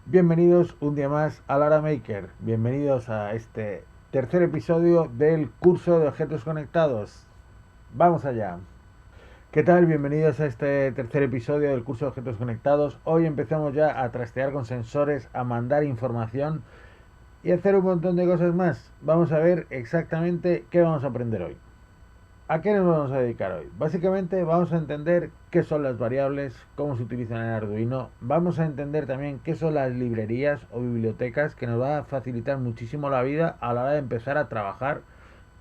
Bienvenidos un día más a Lara Maker. Bienvenidos a este tercer episodio del curso de objetos conectados. Vamos allá. ¿Qué tal? Bienvenidos a este tercer episodio del curso de objetos conectados. Hoy empezamos ya a trastear con sensores, a mandar información y a hacer un montón de cosas más. Vamos a ver exactamente qué vamos a aprender hoy. ¿A qué nos vamos a dedicar hoy? Básicamente vamos a entender qué son las variables, cómo se utilizan en Arduino, vamos a entender también qué son las librerías o bibliotecas, que nos va a facilitar muchísimo la vida a la hora de empezar a trabajar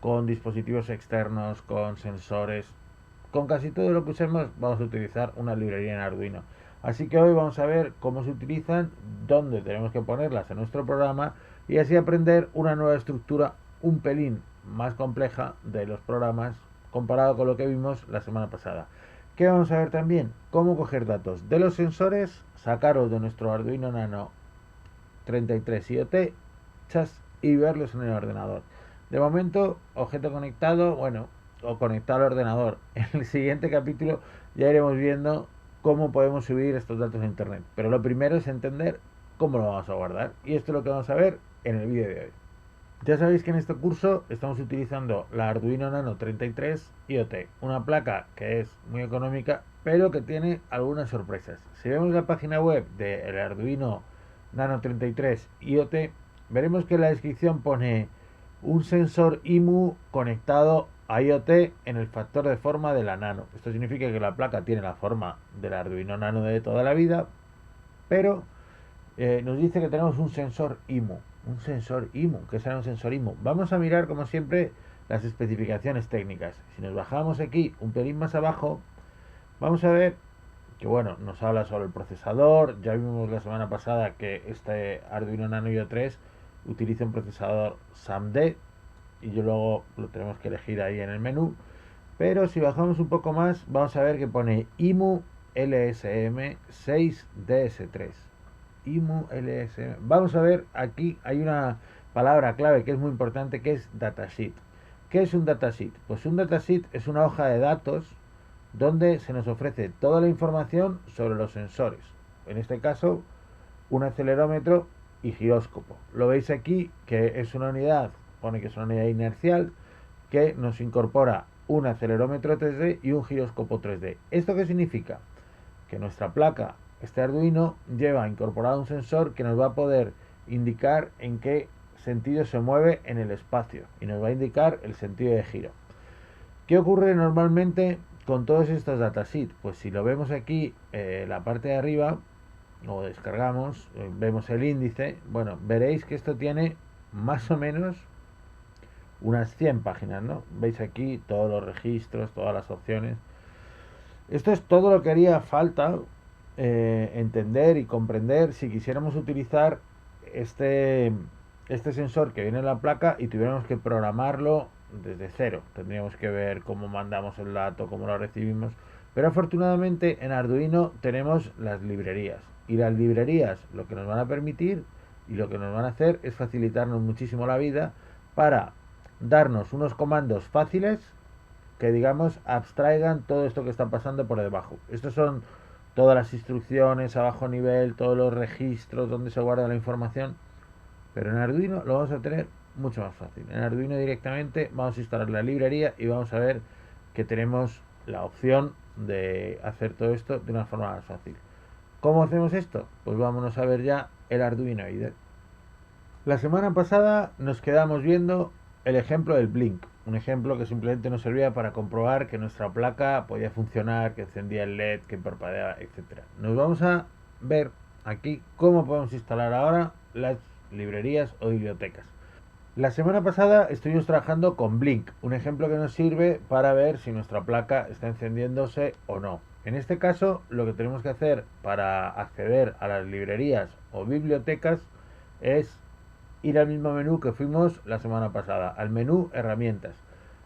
con dispositivos externos, con sensores, con casi todo lo que usemos vamos a utilizar una librería en Arduino. Así que hoy vamos a ver cómo se utilizan, dónde tenemos que ponerlas en nuestro programa y así aprender una nueva estructura un pelín más compleja de los programas comparado con lo que vimos la semana pasada. ¿Qué vamos a ver también? Cómo coger datos de los sensores, sacarlos de nuestro Arduino Nano 33 IoT y verlos en el ordenador. De momento, objeto conectado, bueno, o conectado al ordenador. En el siguiente capítulo ya iremos viendo cómo podemos subir estos datos a internet. Pero lo primero es entender cómo lo vamos a guardar. Y esto es lo que vamos a ver en el vídeo de hoy. Ya sabéis que en este curso estamos utilizando la Arduino Nano 33 IoT, una placa que es muy económica, pero que tiene algunas sorpresas. Si vemos la página web del Arduino Nano 33 IoT, veremos que en la descripción pone un sensor IMU conectado a IoT en el factor de forma de la Nano. Esto significa que la placa tiene la forma del Arduino Nano de toda la vida, pero nos dice que tenemos un sensor IMU. Un sensor IMU. ¿Qué será un sensor IMU? Vamos a mirar, como siempre, las especificaciones técnicas. Si nos bajamos aquí un pelín más abajo, vamos a ver que, bueno, nos habla sobre el procesador. Ya vimos la semana pasada que este Arduino Nano IO 3 utiliza un procesador SAMD y yo luego lo tenemos que elegir ahí en el menú. Pero si bajamos un poco más, vamos a ver que pone IMU LSM 6DS3. IMU LSM. Vamos a ver, aquí hay una palabra clave que es muy importante, que es datasheet. ¿Qué es un datasheet? Pues un datasheet es una hoja de datos donde se nos ofrece toda la información sobre los sensores. En este caso, un acelerómetro y giróscopo. Lo veis aquí que es una unidad, pone que es una unidad inercial, que nos incorpora un acelerómetro 3D y un giróscopo 3D. ¿Esto qué significa? Que nuestra placa, este Arduino, lleva incorporado un sensor que nos va a poder indicar en qué sentido se mueve en el espacio y nos va a indicar el sentido de giro. ¿Qué ocurre normalmente con todos estos datasheets? Pues si lo vemos aquí, la parte de arriba, o descargamos, vemos el índice, bueno, veréis que esto tiene más o menos unas 100 páginas, ¿no? Veis aquí todos los registros, todas las opciones. Esto es todo lo que haría falta entender y comprender si quisiéramos utilizar este, este sensor que viene en la placa y tuviéramos que programarlo desde cero. Tendríamos que ver cómo mandamos el dato, cómo lo recibimos. Pero afortunadamente en Arduino tenemos las librerías. Y las librerías lo que nos van a permitir y lo que nos van a hacer es facilitarnos muchísimo la vida para darnos unos comandos fáciles que, digamos, abstraigan todo esto que está pasando por debajo. Estos son todas las instrucciones a bajo nivel, todos los registros donde se guarda la información, pero en Arduino lo vamos a tener mucho más fácil. En Arduino directamente vamos a instalar la librería y vamos a ver que tenemos la opción de hacer todo esto de una forma más fácil. ¿Cómo hacemos esto? Pues vámonos a ver ya el Arduino IDE. La semana pasada nos quedamos viendo el ejemplo del Blink, un ejemplo que simplemente nos servía para comprobar que nuestra placa podía funcionar, que encendía el LED, que parpadeaba, etc. Nos vamos a ver aquí cómo podemos instalar ahora las librerías o bibliotecas. La semana pasada estuvimos trabajando con Blink, un ejemplo que nos sirve para ver si nuestra placa está encendiéndose o no. En este caso, lo que tenemos que hacer para acceder a las librerías o bibliotecas es ir al mismo menú que fuimos la semana pasada, al menú herramientas.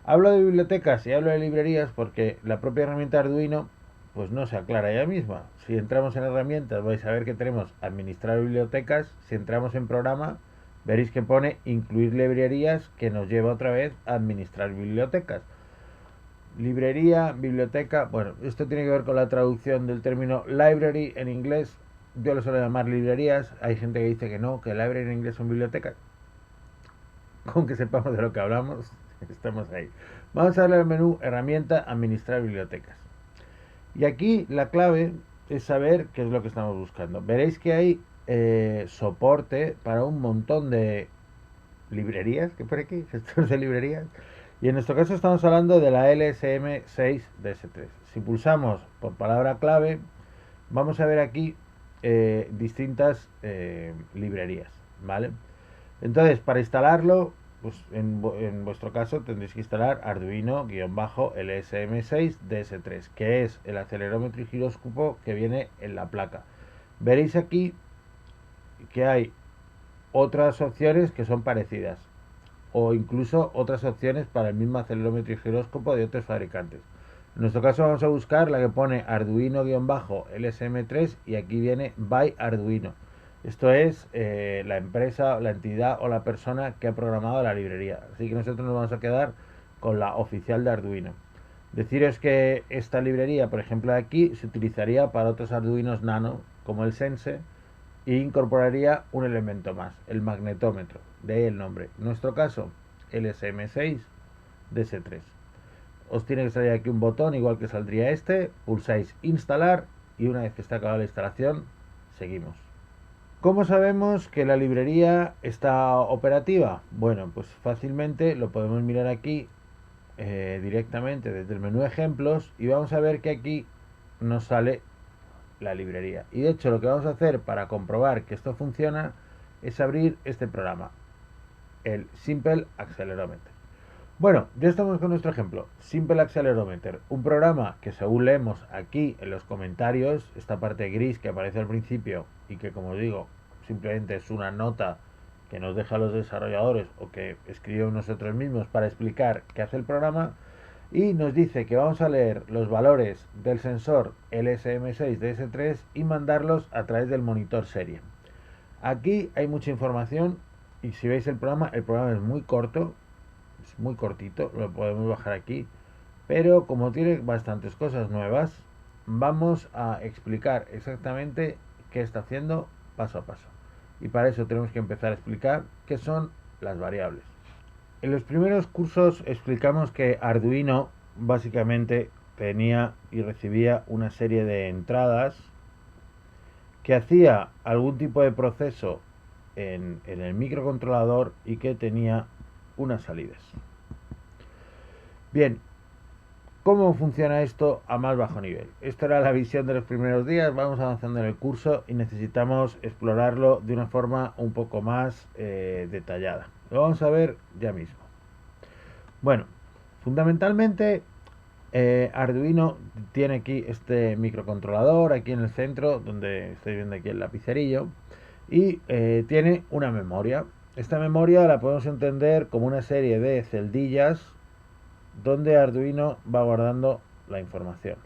Hablo de bibliotecas y hablo de librerías porque la propia herramienta Arduino pues no se aclara ella misma. Si entramos en herramientas vais a ver que tenemos administrar bibliotecas. Si entramos en programa veréis que pone incluir librerías, que nos lleva otra vez a administrar bibliotecas. Librería, biblioteca, bueno, esto tiene que ver con la traducción del término library en inglés. yo lo suelo llamar librerías. Hay gente que dice que no, que library en inglés son bibliotecas. Con que sepamos de lo que hablamos, estamos ahí. Vamos a darle al menú herramienta administrar bibliotecas. Y aquí la clave es saber qué es lo que estamos buscando. Veréis que hay soporte para un montón de librerías, que por aquí, gestores de librerías. Y en nuestro caso estamos hablando de la LSM6DS3. Si pulsamos por palabra clave, vamos a ver aquí distintas librerías, ¿vale? Entonces, para instalarlo, pues en vuestro caso tendréis que instalar Arduino-LSM6DS3, que es el acelerómetro y giróscopo que viene en la placa. Veréis aquí que hay otras opciones que son parecidas, o incluso otras opciones para el mismo acelerómetro y giróscopo de otros fabricantes. En nuestro caso vamos a buscar la que pone Arduino-LSM3 y aquí viene by Arduino. Esto es la empresa, la entidad o la persona que ha programado la librería. Así que nosotros nos vamos a quedar con la oficial de Arduino. Deciros que esta librería, por ejemplo, de aquí, se utilizaría para otros Arduinos Nano, como el Sense, e incorporaría un elemento más, el magnetómetro, de ahí el nombre. En nuestro caso, LSM6DS3. Os tiene que salir aquí un botón, igual que saldría este, pulsáis instalar y una vez que está acabada la instalación, seguimos. ¿Cómo sabemos que la librería está operativa? Bueno, pues fácilmente lo podemos mirar aquí directamente desde el menú ejemplos y vamos a ver que aquí nos sale la librería. Y de hecho lo que vamos a hacer para comprobar que esto funciona es abrir este programa, el Simple Accelerometer. Bueno, ya estamos con nuestro ejemplo, Simple Accelerometer, un programa que según leemos aquí en los comentarios, esta parte gris que aparece al principio y que como digo, simplemente es una nota que nos deja los desarrolladores o que escribimos nosotros mismos para explicar qué hace el programa, y nos dice que vamos a leer los valores del sensor LSM6DS3 y mandarlos a través del monitor serie. Aquí hay mucha información y si veis el programa es muy corto, es muy cortito, lo podemos bajar aquí, pero como tiene bastantes cosas nuevas, vamos a explicar exactamente qué está haciendo paso a paso. Y para eso tenemos que empezar a explicar qué son las variables. En los primeros cursos explicamos que Arduino básicamente tenía y recibía una serie de entradas que hacía algún tipo de proceso en el microcontrolador y que tenía unas salidas. Bien, ¿cómo funciona esto a más bajo nivel? Esta era la visión de los primeros días, vamos avanzando en el curso y necesitamos explorarlo de una forma un poco más detallada. Lo vamos a ver ya mismo. Bueno, fundamentalmente Arduino tiene aquí este microcontrolador aquí en el centro, donde estoy viendo aquí el lapicerillo, y tiene una memoria. Esta memoria la podemos entender como una serie de celdillas donde Arduino va guardando la información.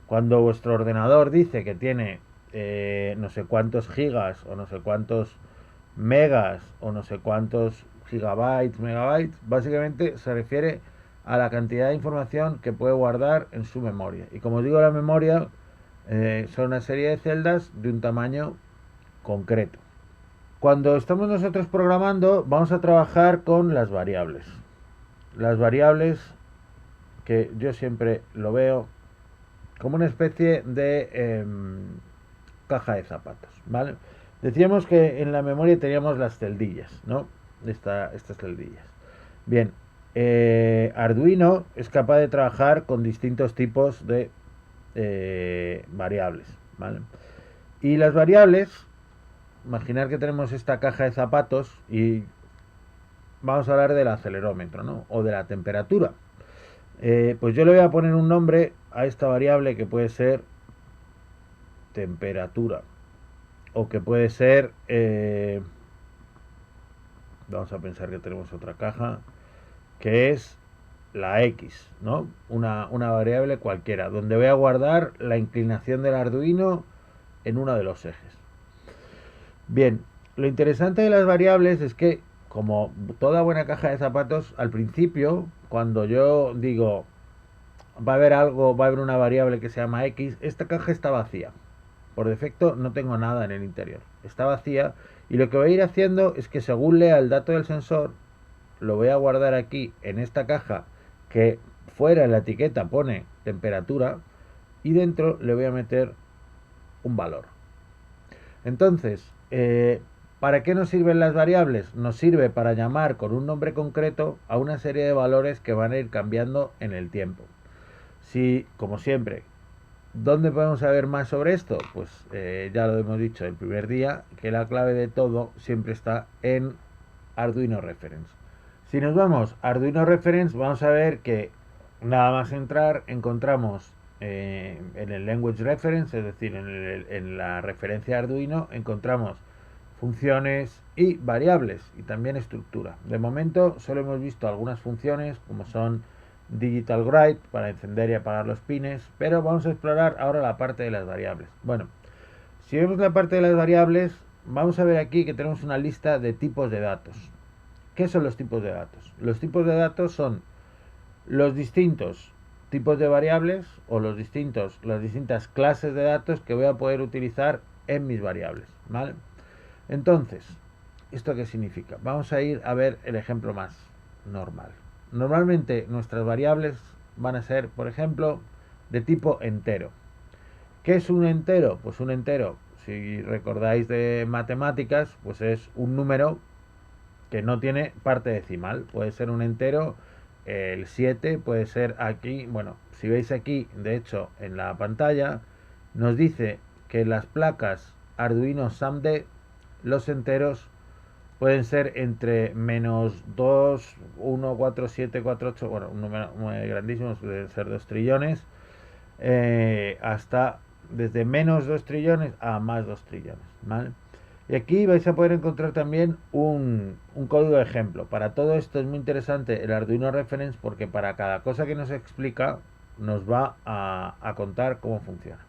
Cuando vuestro ordenador dice que tiene no sé cuántos gigas o no sé cuántos megas o no sé cuántos gigabytes, megabytes, básicamente se refiere a la cantidad de información que puede guardar en su memoria. Y como digo, la memoria son una serie de celdas de un tamaño concreto. Cuando estamos nosotros programando, vamos a trabajar con las variables. Las variables, que yo siempre lo veo como una especie de caja de zapatos, ¿vale? Decíamos que en la memoria teníamos las celdillas, ¿no? Estas celdillas. Bien, Arduino es capaz de trabajar con distintos tipos de variables, ¿vale? Y las variables, imaginar que tenemos esta caja de zapatos y vamos a hablar del acelerómetro, ¿no? O de la temperatura. Pues yo le voy a poner un nombre a esta variable que puede ser temperatura o que puede ser vamos a pensar que tenemos otra caja que es la X, ¿no? Una variable cualquiera donde voy a guardar la inclinación del Arduino en uno de los ejes. Bien, lo interesante de las variables es que como toda buena caja de zapatos, al principio cuando yo digo va a haber una variable que se llama X, esta caja está vacía. por defecto no tengo nada en el interior, está vacía, y lo que voy a ir haciendo es que según lea el dato del sensor, lo voy a guardar aquí en esta caja que fuera en la etiqueta pone temperatura, y dentro le voy a meter un valor. Entonces, ¿para qué nos sirven las variables? Nos sirve para llamar con un nombre concreto a una serie de valores que van a ir cambiando en el tiempo. Si, como siempre, ¿dónde podemos saber más sobre esto? Pues ya lo hemos dicho el primer día, que la clave de todo siempre está en Arduino Reference. Si nos vamos a Arduino Reference, vamos a ver que nada más entrar encontramos en el Language Reference, es decir, en la referencia Arduino, encontramos funciones y variables y también estructura. De momento solo hemos visto algunas funciones como son Digital Write para encender y apagar los pines, pero vamos a explorar ahora la parte de las variables. Bueno, si vemos la parte de las variables, vamos a ver aquí que tenemos una lista de tipos de datos. ¿Qué son los tipos de datos? Los tipos de datos son los distintos tipos de variables o las distintas clases de datos que voy a poder utilizar en mis variables, ¿vale? Entonces, ¿esto qué significa? Vamos a ir a ver el ejemplo más normal. Normalmente nuestras variables van a ser, por ejemplo, de tipo entero. ¿Qué es un entero? Pues un entero, si recordáis de matemáticas, pues es un número que no tiene parte decimal. Puede ser un entero, el 7 puede ser aquí, bueno, si veis aquí, de hecho, en la pantalla, nos dice que las placas Arduino SAMD, los enteros pueden ser entre menos 2, 1, 4, 7, 4, 8, bueno, un número muy grandísimo, pueden ser 2 trillones, hasta desde menos 2 trillones a más 2 trillones, ¿vale? Y aquí vais a poder encontrar también un código de ejemplo. Para todo esto es muy interesante el Arduino Reference porque para cada cosa que nos explica nos va a contar cómo funciona.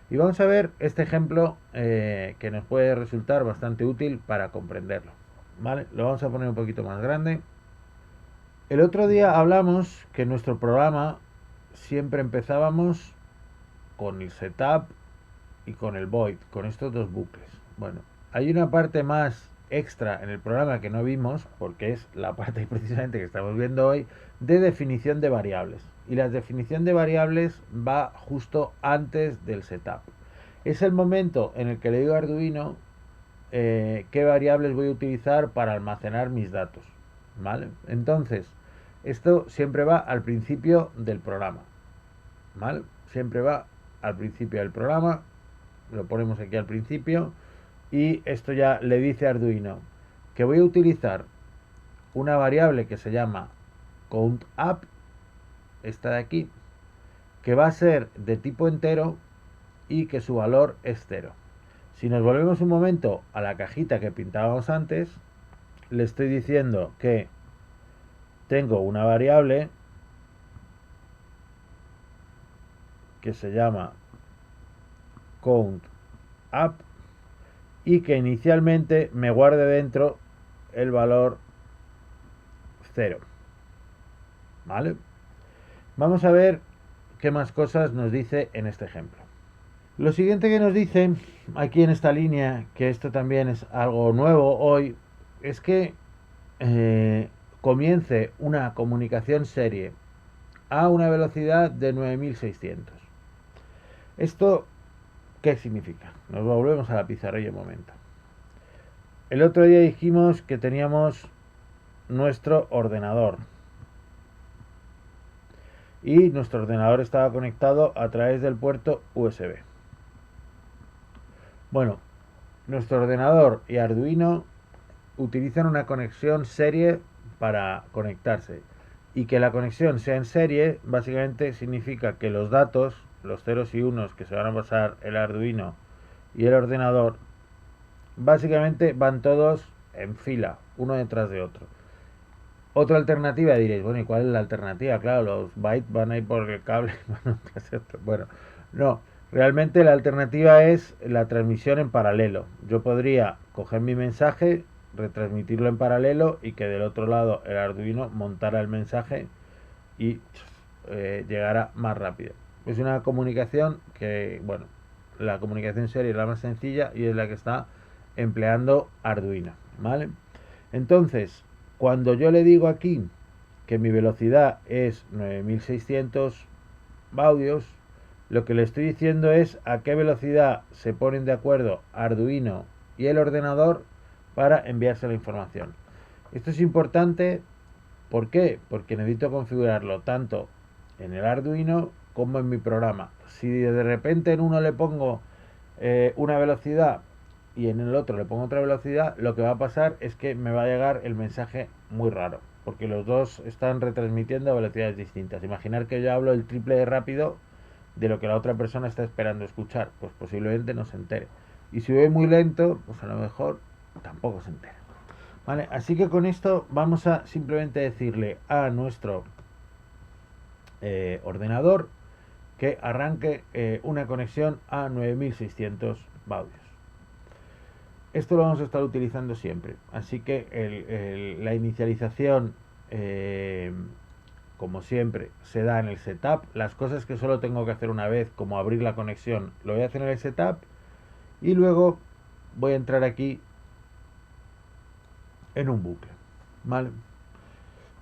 Y vamos a ver este ejemplo que nos puede resultar bastante útil para comprenderlo. ¿Vale? Lo vamos a poner un poquito más grande. El otro día hablamos que en nuestro programa siempre empezábamos con el setup y con el void, con estos dos bucles. Bueno, hay una parte más extra en el programa que no vimos, porque es la parte precisamente que estamos viendo hoy, de definición de variables. Y la definición de variables va justo antes del setup. Es el momento en el que le digo a Arduino qué variables voy a utilizar para almacenar mis datos. ¿Vale? Entonces, esto siempre va al principio del programa. ¿Vale? Siempre va al principio del programa. Lo ponemos aquí al principio. Y esto ya le dice a Arduino que voy a utilizar una variable que se llama CountUp, esta de aquí, que va a ser de tipo entero y que su valor es 0. Si nos volvemos un momento a la cajita que pintábamos antes, le estoy diciendo que tengo una variable que se llama CountUp y que inicialmente me guarde dentro el valor 0. ¿Vale? Vamos a ver qué más cosas nos dice en este ejemplo. Lo siguiente que nos dice aquí en esta línea, que esto también es algo nuevo hoy, es que comience una comunicación serie a una velocidad de 9600. ¿Esto qué significa? Nos volvemos a la pizarrilla un momento. El otro día dijimos que teníamos nuestro ordenador y nuestro ordenador estaba conectado a través del puerto USB. Bueno, nuestro ordenador y Arduino utilizan una conexión serie para conectarse, y que la conexión sea en serie básicamente significa que los datos, los ceros y unos que se van a pasar el Arduino y el ordenador, básicamente van todos en fila, uno detrás de otro. Otra alternativa diréis, bueno, ¿y cuál es la alternativa? Claro, los bytes van a ir por el cable. Bueno, no, realmente la alternativa es la transmisión en paralelo. Yo podría coger mi mensaje, retransmitirlo en paralelo y que del otro lado el Arduino montara el mensaje y llegara más rápido. Es una comunicación que, bueno, la comunicación serie es la más sencilla y es la que está empleando Arduino, ¿vale? Entonces, cuando yo le digo aquí que mi velocidad es 9600 baudios, lo que le estoy diciendo es a qué velocidad se ponen de acuerdo Arduino y el ordenador para enviarse la información. Esto es importante, ¿por qué? Porque necesito configurarlo tanto en el Arduino como en mi programa. Si de repente en uno le pongo una velocidad y en el otro le pongo otra velocidad, lo que va a pasar es que me va a llegar el mensaje muy raro, porque los dos están retransmitiendo a velocidades distintas. Imaginar que yo hablo el triple de rápido de lo que la otra persona está esperando escuchar, pues posiblemente no se entere. Y si voy muy lento, pues a lo mejor tampoco se entera. Vale, así que con esto vamos a simplemente decirle a nuestro ordenador que arranque una conexión a 9600 baudios. Esto lo vamos a estar utilizando siempre, así que la inicialización, como siempre, se da en el setup. Las cosas que solo tengo que hacer una vez, como abrir la conexión, lo voy a hacer en el setup y luego voy a entrar aquí en un bucle, ¿vale?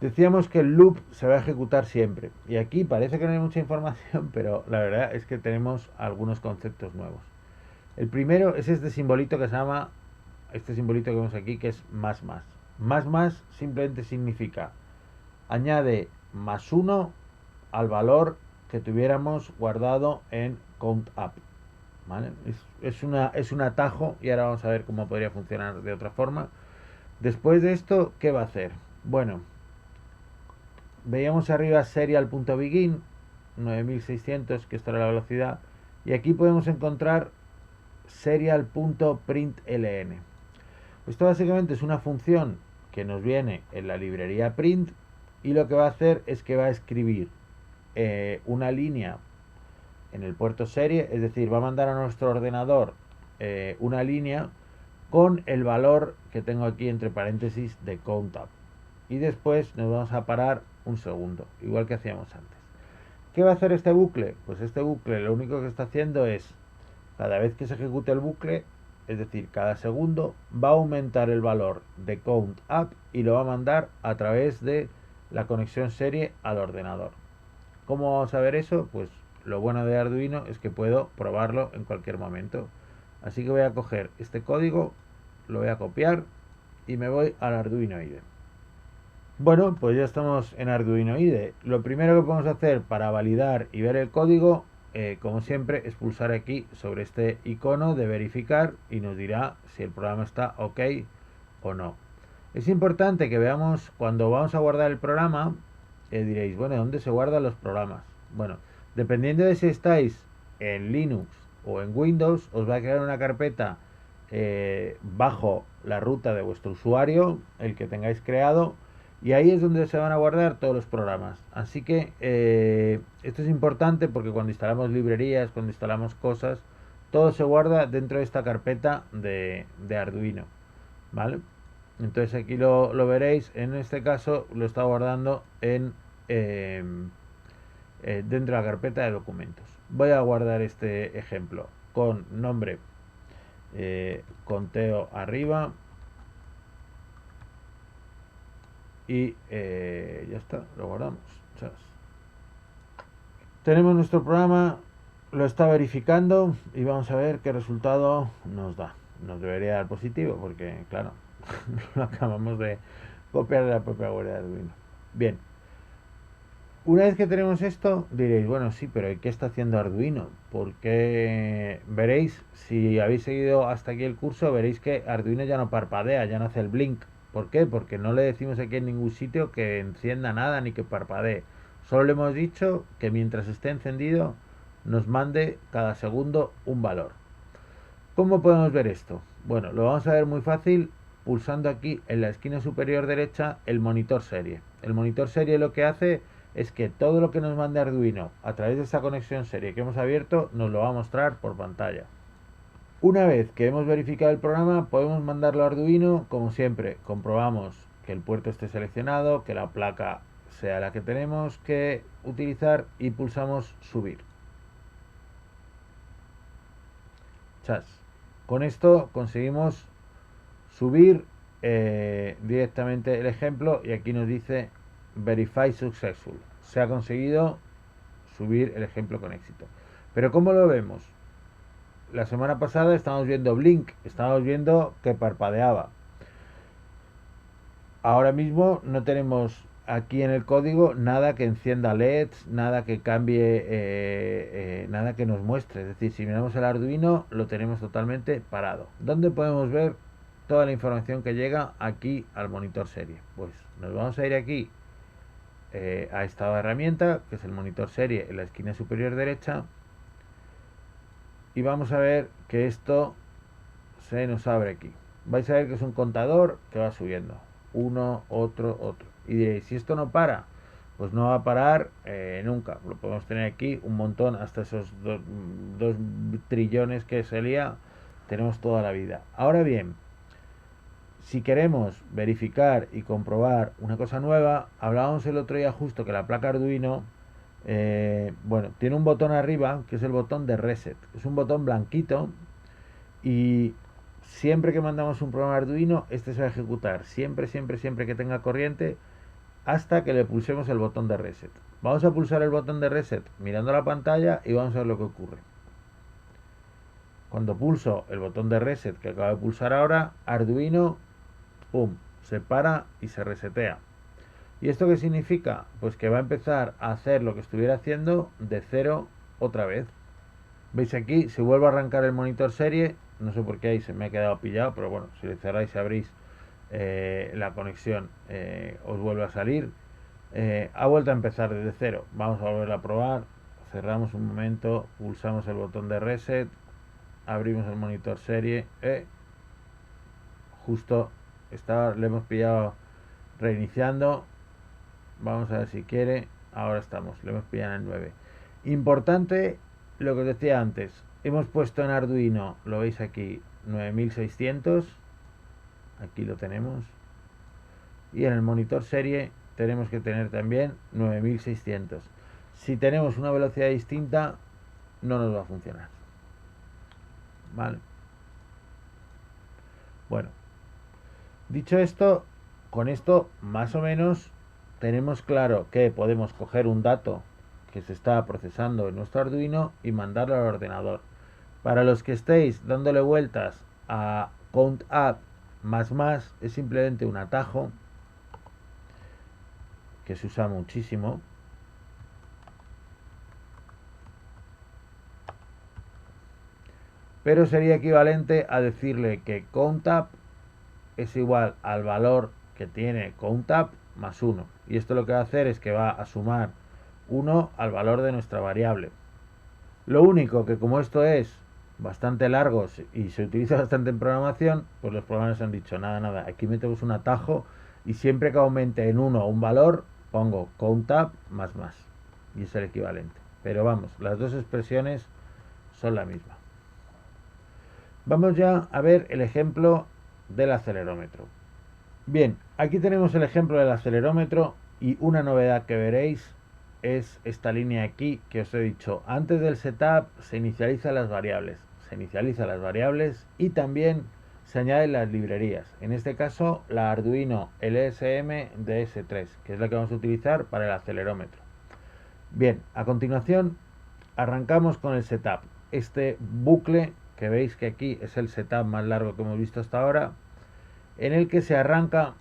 Decíamos que el loop se va a ejecutar siempre y aquí parece que no hay mucha información, pero la verdad es que tenemos algunos conceptos nuevos. El primero es este simbolito que se llama, este simbolito que vemos aquí, que es más más. Más más simplemente significa añade más 1 al valor que tuviéramos guardado en CountUp, ¿vale? Es un atajo y ahora vamos a ver cómo podría funcionar de otra forma. Después de esto, ¿qué va a hacer? Bueno, veíamos arriba serial.begin 9600, que esto era la velocidad, y aquí podemos encontrar serial.println. Esto básicamente es una función que nos viene en la librería print y lo que va a hacer es que va a escribir una línea en el puerto serie, es decir, va a mandar a nuestro ordenador una línea con el valor que tengo aquí entre paréntesis de CountUp. Y después nos vamos a parar un segundo, igual que hacíamos antes. ¿Qué va a hacer este bucle? Pues este bucle lo único que está haciendo es, cada vez que se ejecute el bucle, es decir, cada segundo, va a aumentar el valor de CountUp y lo va a mandar a través de la conexión serie al ordenador. ¿Cómo vamos a ver eso? Pues lo bueno de Arduino es que puedo probarlo en cualquier momento. Así que voy a coger este código, lo voy a copiar y me voy al Arduino IDE. Bueno, pues ya estamos en Arduino IDE. Lo primero que podemos hacer para validar y ver el código, como siempre, es pulsar aquí sobre este icono de verificar y nos dirá si el programa está ok o no. Es importante que veamos cuando vamos a guardar el programa, diréis, bueno, ¿dónde se guardan los programas? Bueno, dependiendo de si estáis en Linux o en Windows, os va a crear una carpeta bajo la ruta de vuestro usuario, el que tengáis creado, y ahí es donde se van a guardar todos los programas. Así que esto es importante porque cuando instalamos librerías, cuando instalamos cosas, todo se guarda dentro de esta carpeta de Arduino, ¿vale? Entonces aquí lo veréis, en este caso lo está guardando en dentro de la carpeta de documentos. Voy a guardar este ejemplo con nombre conteo arriba y ya está, lo guardamos. Chas. Tenemos nuestro programa, lo está verificando y vamos a ver qué resultado nos da. Nos debería dar positivo porque, claro, lo acabamos de copiar de la propia web de Arduino. Bien, una vez que tenemos esto, diréis, bueno, sí, pero ¿qué está haciendo Arduino? Porque veréis, si habéis seguido hasta aquí el curso, veréis que Arduino ya no parpadea, ya no hace el blink. ¿Por qué? Porque no le decimos aquí en ningún sitio que encienda nada ni que parpadee. Solo le hemos dicho que mientras esté encendido nos mande cada segundo un valor. ¿Cómo podemos ver esto? Bueno, lo vamos a ver muy fácil pulsando aquí en la esquina superior derecha el monitor serie. El monitor serie lo que hace es que todo lo que nos mande Arduino a través de esa conexión serie que hemos abierto nos lo va a mostrar por pantalla. Una vez que hemos verificado el programa, podemos mandarlo a Arduino. Como siempre, comprobamos que el puerto esté seleccionado, que la placa sea la que tenemos que utilizar y pulsamos subir. Chas. Con esto conseguimos subir directamente el ejemplo y aquí nos dice Verify Successful. Se ha conseguido subir el ejemplo con éxito. Pero ¿cómo lo vemos? La semana pasada estábamos viendo Blink, estábamos viendo que parpadeaba. Ahora mismo no tenemos aquí en el código nada que encienda LEDs, nada que cambie, nada que nos muestre. Es decir, si miramos el Arduino lo tenemos totalmente parado. ¿Dónde podemos ver toda la información que llega aquí al monitor serie? Pues nos vamos a ir aquí a esta herramienta, que es el monitor serie en la esquina superior derecha, y vamos a ver que esto se nos abre aquí. Vais a ver que es un contador que va subiendo. Uno, otro, otro. Y diréis, si esto no para, pues no va a parar nunca. Lo podemos tener aquí un montón, hasta esos 2 trillones que salía, tenemos toda la vida. Ahora bien, si queremos verificar y comprobar una cosa nueva, hablábamos el otro día justo que la placa Arduino, bueno, tiene un botón arriba que es el botón de reset. Es un botón blanquito y siempre que mandamos un programa Arduino, este se va a ejecutar siempre, siempre, siempre que tenga corriente hasta que le pulsemos el botón de reset. Vamos a pulsar el botón de reset mirando la pantalla y vamos a ver lo que ocurre. Cuando pulso el botón de reset que acabo de pulsar ahora, Arduino, pum, se para y se resetea. ¿Y esto qué significa? Pues que va a empezar a hacer lo que estuviera haciendo de cero otra vez. ¿Veis aquí? Si vuelvo a arrancar el monitor serie, no sé por qué ahí se me ha quedado pillado, pero bueno, si le cerráis y abrís la conexión, os vuelve a salir. Ha vuelto a empezar desde cero. Vamos a volver a probar. Cerramos un momento, pulsamos el botón de reset, abrimos el monitor serie. Justo le hemos pillado reiniciando. Vamos a ver si quiere. Ahora estamos, le hemos pillado en el 9. Importante lo que os decía antes. Hemos puesto en Arduino, lo veis aquí, 9600. Aquí lo tenemos. Y en el monitor serie tenemos que tener también 9600. Si tenemos una velocidad distinta, no nos va a funcionar. Vale. Bueno, dicho esto, con esto más o menos tenemos claro que podemos coger un dato que se está procesando en nuestro Arduino y mandarlo al ordenador. Para los que estéis dándole vueltas a CountUp es simplemente un atajo que se usa muchísimo. Pero sería equivalente a decirle que CountUp es igual al valor que tiene CountUp más 1. Y esto lo que va a hacer es que va a sumar 1 al valor de nuestra variable. Lo único que como esto es bastante largo y se utiliza bastante en programación, pues los programadores han dicho, nada, aquí metemos un atajo y siempre que aumente en 1 un valor, pongo CountUp más. Y es el equivalente. Pero vamos, las dos expresiones son la misma. Vamos ya a ver el ejemplo del acelerómetro. Bien, aquí tenemos el ejemplo del acelerómetro y una novedad que veréis es esta línea aquí que os he dicho. Antes del setup se inicializan las variables. Se inicializan las variables y también se añaden las librerías. En este caso la Arduino LSM DS3, que es la que vamos a utilizar para el acelerómetro. Bien, a continuación arrancamos con el setup. Este bucle que veis que aquí es el setup más largo que hemos visto hasta ahora, en el que se arranca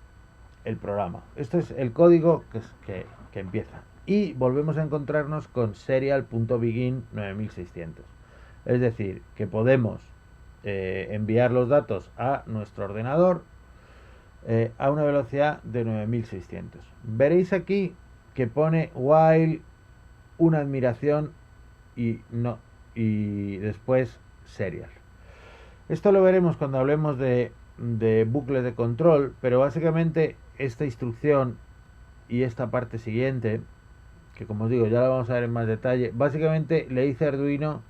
el programa. Esto es el código que empieza. Y volvemos a encontrarnos con serial.begin 9600. Es decir, que podemos enviar los datos a nuestro ordenador a una velocidad de 9600. Veréis aquí que pone while, una admiración y después serial. Esto lo veremos cuando hablemos de bucles de control, pero básicamente esta instrucción y esta parte siguiente, que como os digo ya la vamos a ver en más detalle, básicamente le dice a Arduino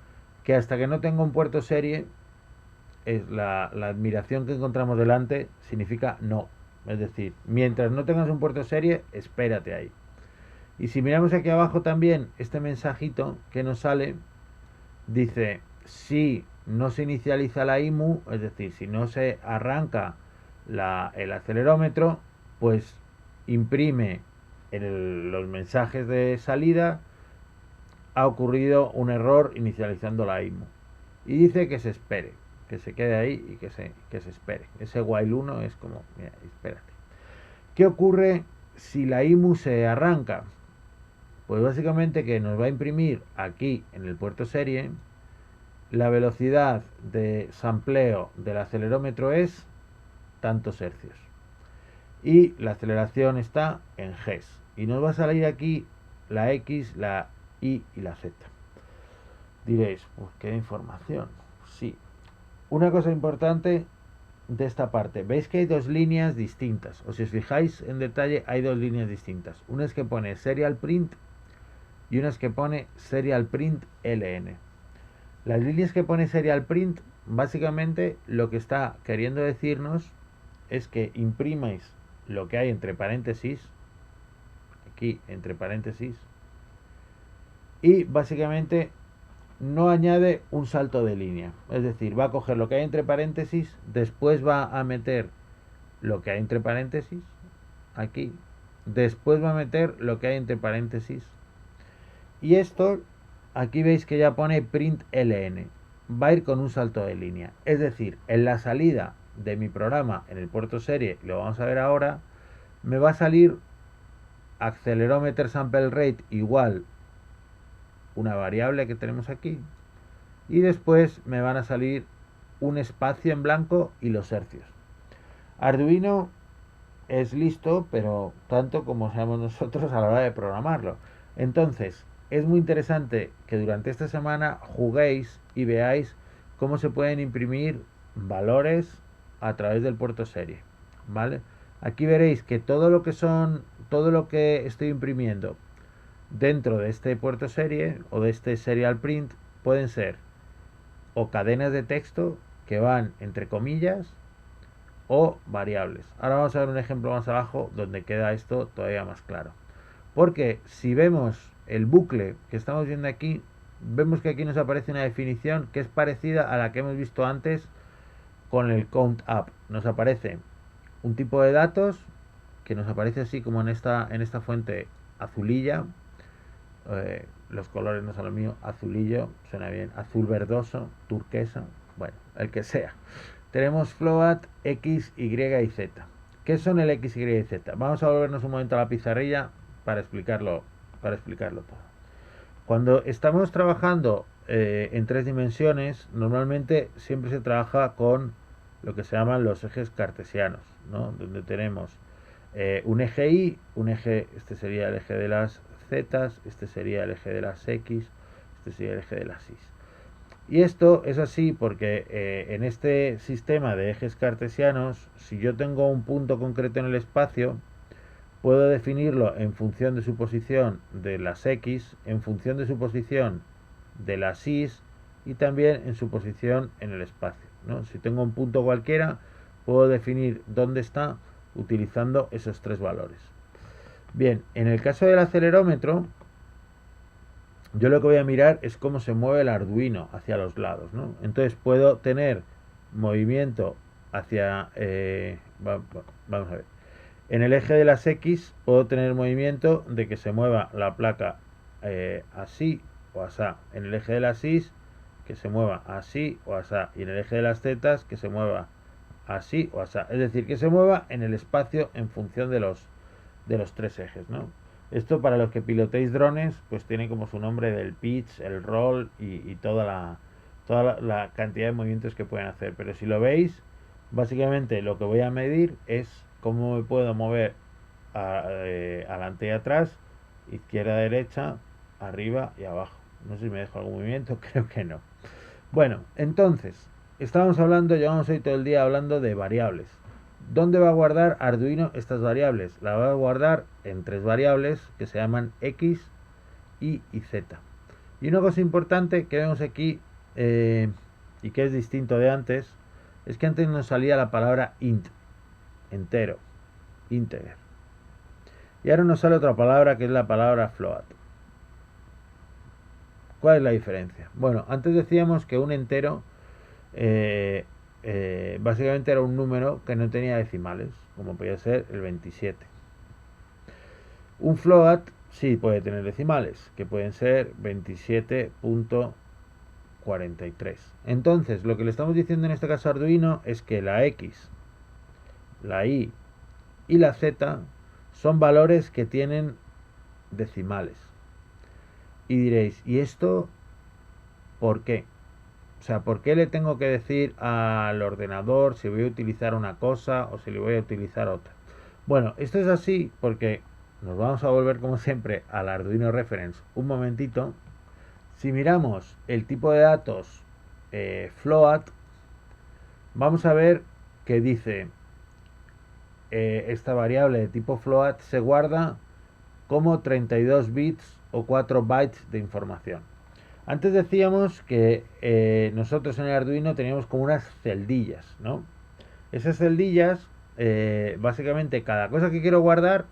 que hasta que no tenga un puerto serie, es la admiración que encontramos delante significa no. Es decir, mientras no tengas un puerto serie, espérate ahí. Y si miramos aquí abajo también, este mensajito que nos sale, dice, si no se inicializa la IMU, es decir, si no se arranca el acelerómetro, pues imprime los mensajes de salida, ha ocurrido un error inicializando la IMU. Y dice que se espere, que se quede ahí y que se espere. Ese while 1 es como, mira, espérate. ¿Qué ocurre si la IMU se arranca? Pues básicamente que nos va a imprimir aquí en el puerto serie la velocidad de sampleo del acelerómetro es tantos hercios. Y la aceleración está en Gs. Y nos va a salir aquí la X, la Y y la Z. Diréis, pues qué información. Sí. Una cosa importante de esta parte. Veis que hay dos líneas distintas. O si os fijáis en detalle, hay dos líneas distintas. Una es que pone Serial Print y una es que pone Serial Print LN. Las líneas que pone Serial Print, básicamente lo que está queriendo decirnos es que imprimáis lo que hay entre paréntesis, aquí entre paréntesis, y básicamente no añade un salto de línea. Es decir, va a coger lo que hay entre paréntesis, después va a meter lo que hay entre paréntesis, aquí, después va a meter lo que hay entre paréntesis, y esto, aquí veis que ya pone print ln, va a ir con un salto de línea. Es decir, en la salida de mi programa en el puerto serie, lo vamos a ver ahora, me va a salir accelerometer sample rate igual una variable que tenemos aquí, y después me van a salir un espacio en blanco y los hercios. Arduino es listo, pero tanto como seamos nosotros a la hora de programarlo. Entonces, es muy interesante que durante esta semana juguéis y veáis cómo se pueden imprimir valores a través del puerto serie, ¿vale? Aquí veréis que todo lo que estoy imprimiendo dentro de este puerto serie o de este serial print pueden ser o cadenas de texto que van entre comillas o variables. Ahora vamos a ver un ejemplo más abajo donde queda esto todavía más claro. Porque si vemos el bucle que estamos viendo aquí, vemos que aquí nos aparece una definición que es parecida a la que hemos visto antes con el count up. Nos aparece un tipo de datos que nos aparece así como en esta fuente azulilla. Los colores no son lo mío, azulillo, suena bien, azul verdoso, turquesa, bueno, el que sea. Tenemos float X, Y y Z. ¿Qué son el X, Y y Z? Vamos a volvernos un momento a la pizarrilla para explicarlo todo. Cuando estamos trabajando en tres dimensiones, normalmente siempre se trabaja con lo que se llaman los ejes cartesianos, ¿no? Donde tenemos un eje Y, este sería el eje de las Z, este sería el eje de las X, este sería el eje de las Y. Y esto es así porque en este sistema de ejes cartesianos, si yo tengo un punto concreto en el espacio, puedo definirlo en función de su posición de las X, en función de su posición de las Y y también en su posición en el espacio, ¿no? Si tengo un punto cualquiera, puedo definir dónde está utilizando esos tres valores. Bien, en el caso del acelerómetro, yo lo que voy a mirar es cómo se mueve el Arduino hacia los lados, ¿no? Entonces puedo tener movimiento hacia... vamos a ver. En el eje de las X puedo tener movimiento de que se mueva la placa así o asá. En el eje de las Y que se mueva así o asá. Y en el eje de las Z que se mueva así o asá. Es decir, que se mueva en el espacio en función de los tres ejes, ¿no? Esto para los que pilotéis drones, pues tiene como su nombre del pitch, el roll y toda la cantidad de movimientos que pueden hacer. Pero si lo veis, básicamente lo que voy a medir es cómo me puedo mover adelante y atrás, izquierda, derecha, arriba y abajo. No sé si me dejo algún movimiento, creo que no. Bueno, entonces, llevamos hoy todo el día hablando de variables. ¿Dónde va a guardar Arduino estas variables? La va a guardar en tres variables que se llaman X, Y y Z. Y una cosa importante que vemos aquí y que es distinto de antes es que antes nos salía la palabra int, entero, integer. Y ahora nos sale otra palabra que es la palabra float. ¿Cuál es la diferencia? Bueno, antes decíamos que un entero básicamente era un número que no tenía decimales, como podía ser el 27. Un float sí puede tener decimales, que pueden ser 27.43. Entonces, lo que le estamos diciendo en este caso a Arduino es que la X, la Y y la Z son valores que tienen decimales. Y diréis, ¿y esto por qué? O sea, ¿por qué le tengo que decir al ordenador si voy a utilizar una cosa o si le voy a utilizar otra? Bueno, esto es así porque nos vamos a volver como siempre al Arduino Reference un momentito. Si miramos el tipo de datos float, vamos a ver que dice esta variable de tipo float se guarda como 32 bits o 4 bytes de información. Antes decíamos que nosotros en el Arduino teníamos como unas celdillas, ¿no? Esas celdillas, básicamente cada cosa que quiero guardar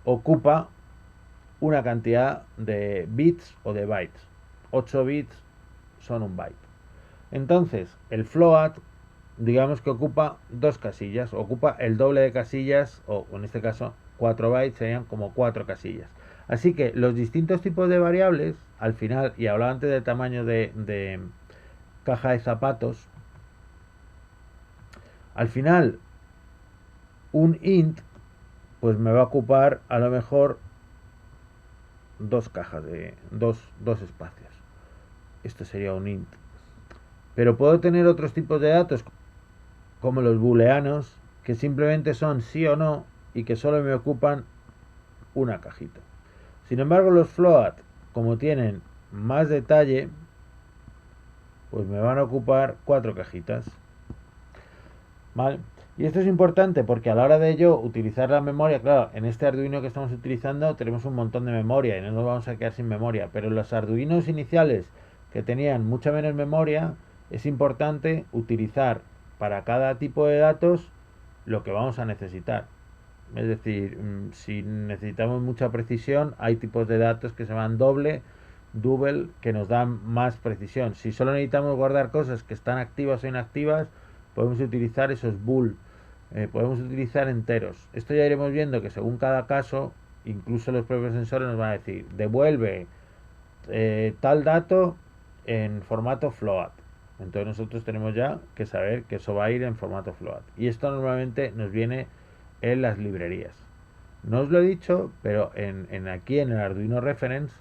ocupa una cantidad de bits o de bytes. 8 bits son un byte. Entonces, el float, digamos que ocupa dos casillas, ocupa el doble de casillas, o en este caso 4 bytes serían como 4 casillas. Así que los distintos tipos de variables, al final, y hablaba antes del tamaño de caja de zapatos, al final un int pues me va a ocupar a lo mejor dos cajas de dos espacios. Esto sería un int. Pero puedo tener otros tipos de datos como los booleanos que simplemente son sí o no y que solo me ocupan una cajita. Sin embargo, los float, como tienen más detalle, pues me van a ocupar cuatro cajitas. ¿Vale? Y esto es importante porque a la hora de yo utilizar la memoria, claro, en este Arduino que estamos utilizando tenemos un montón de memoria y no nos vamos a quedar sin memoria, pero en los Arduinos iniciales que tenían mucha menos memoria, es importante utilizar para cada tipo de datos lo que vamos a necesitar. Es decir, si necesitamos mucha precisión, hay tipos de datos que se llaman double, que nos dan más precisión. Si solo necesitamos guardar cosas que están activas o inactivas, podemos utilizar esos bool, podemos utilizar enteros. Esto ya iremos viendo que según cada caso, incluso los propios sensores nos van a decir, devuelve tal dato en formato float. Entonces nosotros tenemos ya que saber que eso va a ir en formato float. Y esto normalmente nos viene en las librerías. No os lo he dicho, pero aquí en el Arduino Reference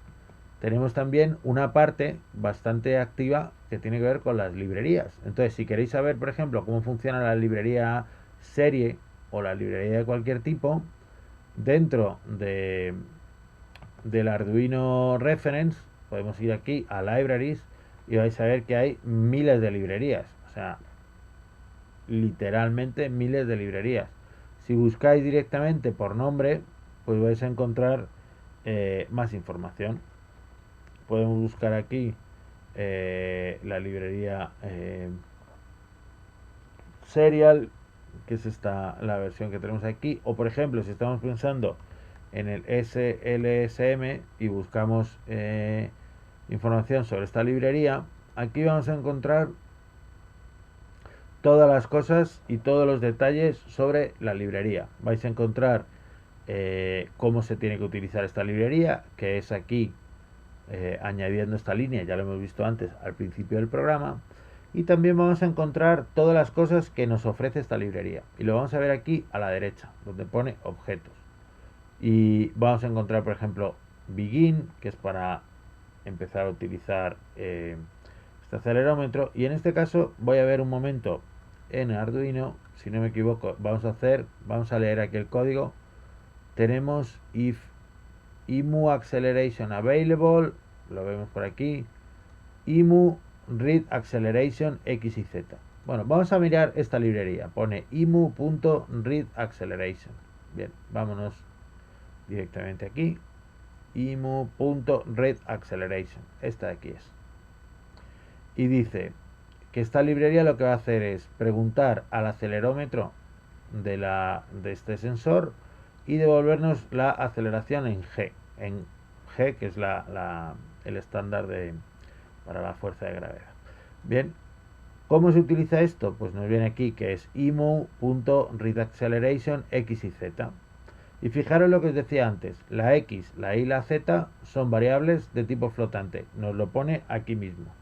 tenemos también una parte bastante activa que tiene que ver con las librerías. Entonces, si queréis saber, por ejemplo, cómo funciona la librería serie o la librería de cualquier tipo, dentro del Arduino Reference, podemos ir aquí a Libraries y vais a ver que hay miles de librerías. O sea, literalmente miles de librerías. Si buscáis directamente por nombre, pues vais a encontrar más información. Podemos buscar aquí la librería Serial, que es la versión que tenemos aquí. O por ejemplo, si estamos pensando en el SLSM y buscamos información sobre esta librería, aquí vamos a encontrar todas las cosas y todos los detalles sobre la librería. Vais a encontrar cómo se tiene que utilizar esta librería, que es aquí añadiendo esta línea, ya lo hemos visto antes al principio del programa. Y también vamos a encontrar todas las cosas que nos ofrece esta librería. Y lo vamos a ver aquí a la derecha, donde pone objetos. Y vamos a encontrar, por ejemplo, Begin, que es para empezar a utilizar este acelerómetro. Y en este caso voy a ver un momento en Arduino, si no me equivoco, vamos a leer aquí el código. Tenemos if IMU acceleration available, lo vemos por aquí, IMU read acceleration X y Z. Bueno, vamos a mirar esta librería, pone imu.readAcceleration. Bien, vámonos directamente aquí, imu.readAcceleration, esta de aquí es. Y dice que esta librería lo que va a hacer es preguntar al acelerómetro de este sensor y devolvernos la aceleración en G, que es el estándar para la fuerza de gravedad. Bien, ¿Cómo se utiliza esto? Pues nos viene aquí que es emu.readAcceleration x y z. Y fijaros lo que os decía antes, la x, la y y la z son variables de tipo flotante. Nos lo pone aquí mismo.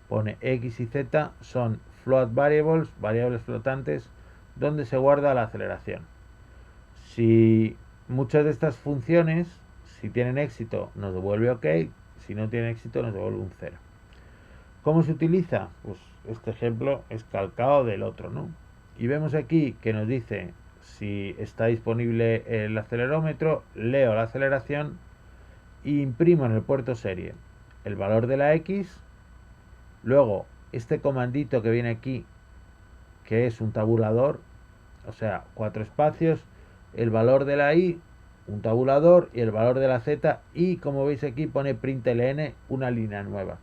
Pone x y z son float variables, variables flotantes, donde se guarda la aceleración. Si muchas de estas funciones, si tienen éxito, nos devuelve OK, si no tienen éxito, nos devuelve un 0. ¿Cómo se utiliza? Pues este ejemplo es calcado del otro, ¿no? Y vemos aquí que nos dice si está disponible el acelerómetro, leo la aceleración e imprimo en el puerto serie el valor de la X, luego este comandito que viene aquí, que es un tabulador, o sea, 4 espacios, el valor de la Y, un tabulador, y el valor de la Z, y como veis aquí pone println, una línea nueva.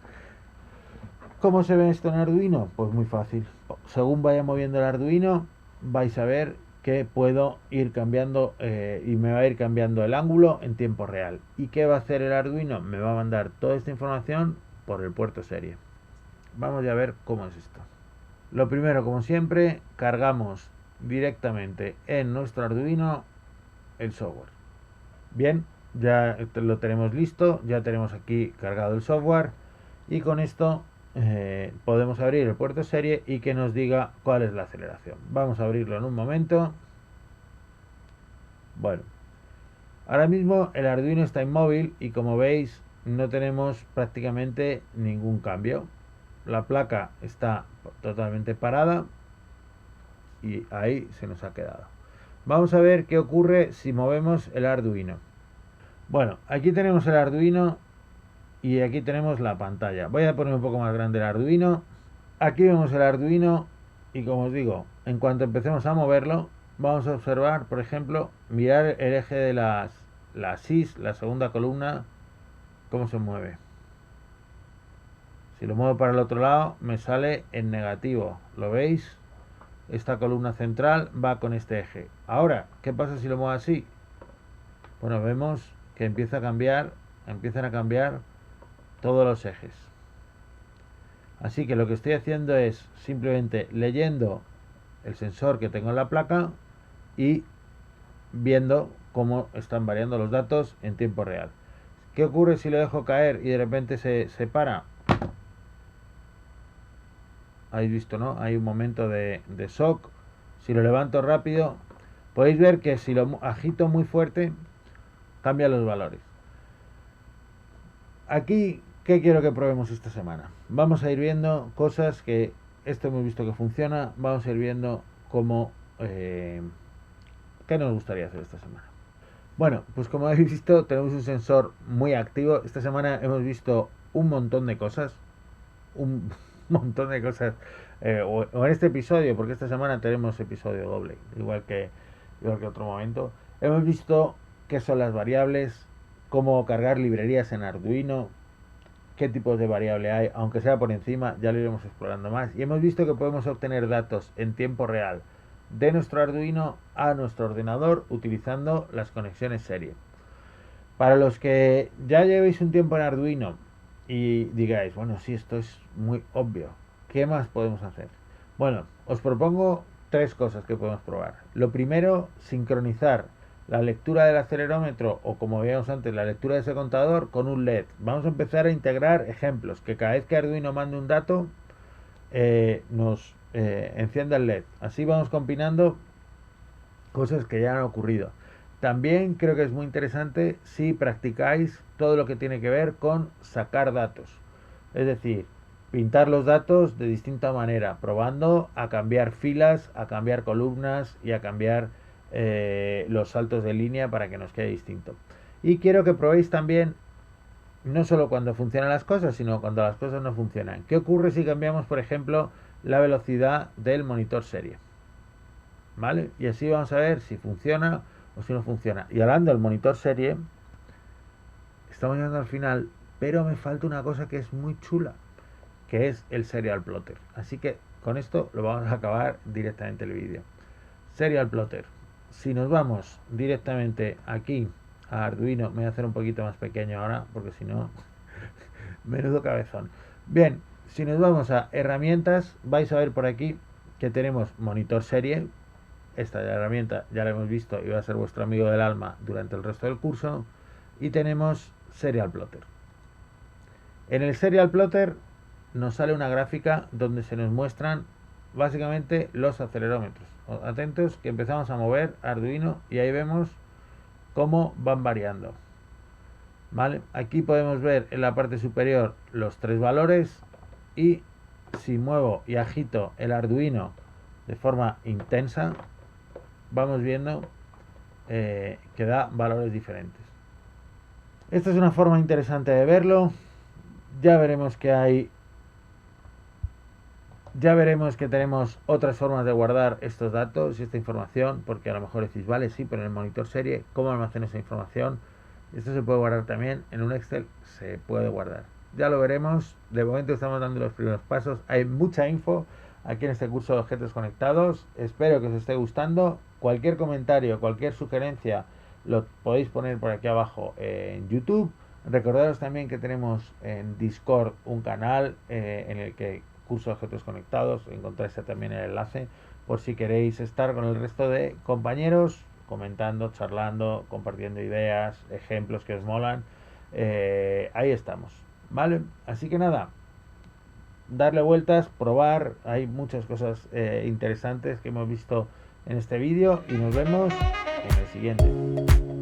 ¿Cómo se ve esto en Arduino? Pues muy fácil. Según vaya moviendo el Arduino, vais a ver que puedo ir cambiando y me va a ir cambiando el ángulo en tiempo real. ¿Y qué va a hacer el Arduino? Me va a mandar toda esta información por el puerto serie. Vamos a ver cómo es esto. Lo primero, como siempre, cargamos directamente en nuestro Arduino el software. Bien, ya lo tenemos listo, ya tenemos aquí cargado el software y con esto podemos abrir el puerto serie y que nos diga cuál es la aceleración. Vamos a abrirlo en un momento. Bueno, ahora mismo el Arduino está inmóvil y como veis no tenemos prácticamente ningún cambio. La placa está totalmente parada y ahí se nos ha quedado. Vamos a ver qué ocurre si movemos el Arduino. Bueno, aquí tenemos el Arduino y aquí tenemos la pantalla. Voy a poner un poco más grande el Arduino. Aquí vemos el Arduino y como os digo, en cuanto empecemos a moverlo, vamos a observar, por ejemplo, mirar el eje de la SIS, la segunda columna, cómo se mueve. Si lo muevo para el otro lado, me sale en negativo. ¿Lo veis? Esta columna central va con este eje. Ahora, ¿qué pasa si lo muevo así? Bueno, vemos que empiezan a cambiar todos los ejes. Así que lo que estoy haciendo es simplemente leyendo el sensor que tengo en la placa y viendo cómo están variando los datos en tiempo real. ¿Qué ocurre si lo dejo caer y de repente se para? Habéis visto, ¿no? Hay un momento de shock. Si lo levanto rápido, podéis ver que si lo agito muy fuerte, cambia los valores. Aquí, ¿qué quiero que probemos esta semana? Vamos a ir viendo cosas que esto hemos visto que funciona. Vamos a ir viendo cómo qué nos gustaría hacer esta semana. Bueno, pues como habéis visto, tenemos un sensor muy activo. Esta semana hemos visto un montón de cosas. Un montón de cosas. O en este episodio, porque esta semana tenemos episodio doble, igual que otro momento. Hemos visto qué son las variables, cómo cargar librerías en Arduino, qué tipos de variable hay, aunque sea por encima, ya lo iremos explorando más. Y hemos visto que podemos obtener datos en tiempo real de nuestro Arduino a nuestro ordenador utilizando las conexiones serie. Para los que ya llevéis un tiempo en Arduino y digáis, bueno, sí, esto es muy obvio, ¿qué más podemos hacer? Bueno, os propongo 3 cosas que podemos probar. Lo primero, sincronizar la lectura del acelerómetro o, como veíamos antes, la lectura de ese contador con un LED. Vamos a empezar a integrar ejemplos, que cada vez que Arduino mande un dato nos encienda el LED. Así vamos combinando cosas que ya han ocurrido. También creo que es muy interesante si practicáis todo lo que tiene que ver con sacar datos. Es decir, pintar los datos de distinta manera, probando a cambiar filas, a cambiar columnas y a cambiar los saltos de línea para que nos quede distinto. Y quiero que probéis también, no solo cuando funcionan las cosas, sino cuando las cosas no funcionan. ¿Qué ocurre si cambiamos, por ejemplo, la velocidad del monitor serie? ¿Vale? Y así vamos a ver si funciona o si no funciona. Y hablando del monitor serie, estamos llegando al final, pero me falta una cosa que es muy chula, que es el serial plotter. Así que con esto lo vamos a acabar directamente el vídeo. Serial plotter. Si nos vamos directamente aquí a Arduino, me voy a hacer un poquito más pequeño ahora, porque si no, menudo cabezón. Bien, Si nos vamos a herramientas, vais a ver por aquí que tenemos monitor serie. Esta herramienta ya la hemos visto y va a ser vuestro amigo del alma durante el resto del curso. Y tenemos Serial Plotter. En el Serial Plotter nos sale una gráfica donde se nos muestran básicamente los acelerómetros. Atentos que empezamos a mover Arduino y ahí vemos cómo van variando. ¿Vale? Aquí podemos ver en la parte superior los 3 valores y si muevo y agito el Arduino de forma intensa, vamos viendo que da valores diferentes. Esta es una forma interesante de verlo. Ya veremos que tenemos otras formas de guardar estos datos y esta información, porque a lo mejor decís, vale, sí, pero en el monitor serie, ¿cómo almaceno esa información? Esto se puede guardar también en un Excel, se puede guardar. Ya lo veremos, de momento estamos dando los primeros pasos, hay mucha info aquí en este curso de objetos conectados, espero que os esté gustando. Cualquier comentario, cualquier sugerencia lo podéis poner por aquí abajo en YouTube. Recordaros también que tenemos en Discord un canal en el que curso de objetos conectados, encontráis también el enlace por si queréis estar con el resto de compañeros comentando, charlando, compartiendo ideas, ejemplos que os molan. Ahí estamos, ¿vale? Así que nada, darle vueltas, probar, hay muchas cosas interesantes que hemos visto en este vídeo y nos vemos en el siguiente.